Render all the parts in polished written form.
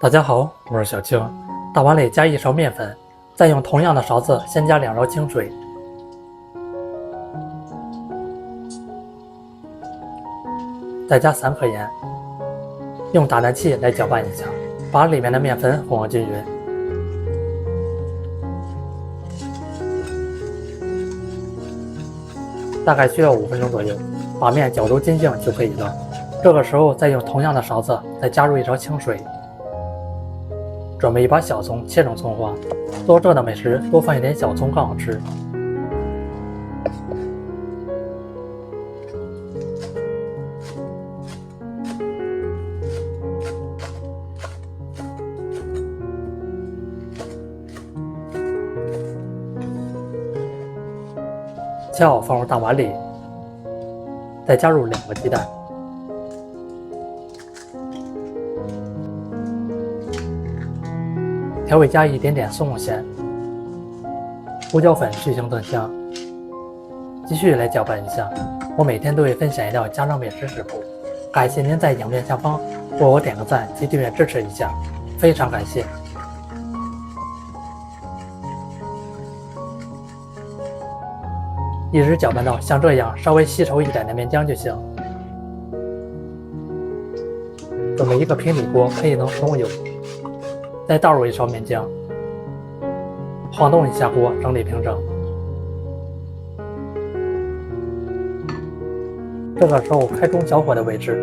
大家好，我是小青。大碗里加1勺面粉，再用同樣的勺子先加2勺清水，再加3克鹽，用打蛋器来搅拌一下，把裡面的面粉混合均匀。大概需要5分鐘左右，把面搅揉均淨就可以了。这個時候再用同樣的勺子再加入1勺清水。準備一把小蔥切成蔥花，做這的美食多放一點小蔥更好吃。切好放入大碗裡，再加入2個雞蛋。調味加一點點松露餡、胡椒粉去腥增香，繼續來攪拌一下。我每天都會分享一道家常美食食譜，感謝您在影片下方為我點個讚及訂閱支持一下，非常感謝。一直攪拌到像這樣稍微稀稠一點的面漿就行。準備一個平底鍋，可以能食用油。再倒入1勺面漿，晃動一下鍋，整理平整。這個時候開中小火的位置，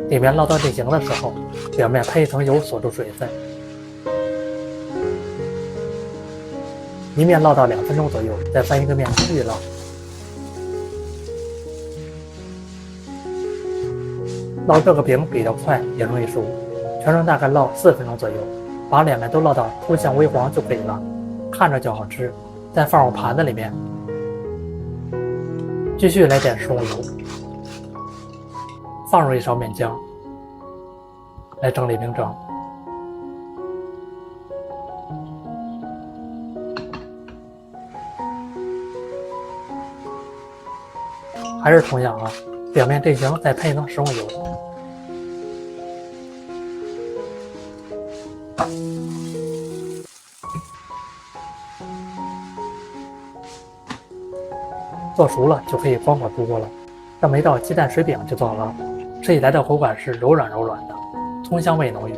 裡面烙到定型的时候，表面噴一層油锁住水分。一面烙到2分鐘左右，再翻一個面继續烙。烙這個餅比較快，也容易熟，全程大概烙4分鐘左右，把兩面都烙到凸象微黃就可以了，看着就好吃。再放入盤子裡面，繼續來點食用油，放入1勺面漿，來整理平整。還是同樣表面定型，再噴一層食用油。做熟了就可以关火出鍋了。这么一道雞蛋水餅就做好了，吃起來的口感是柔軟柔軟的，蔥香味濃郁。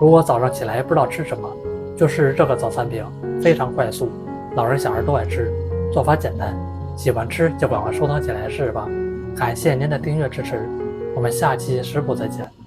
如果早上起來不知道吃什麼，就是這個早餐餅，非常快速，老人小孩都愛吃，做法簡單。喜歡吃就趕快收藏起來試試吧。感謝您的訂閱支持，我們下期食譜再見。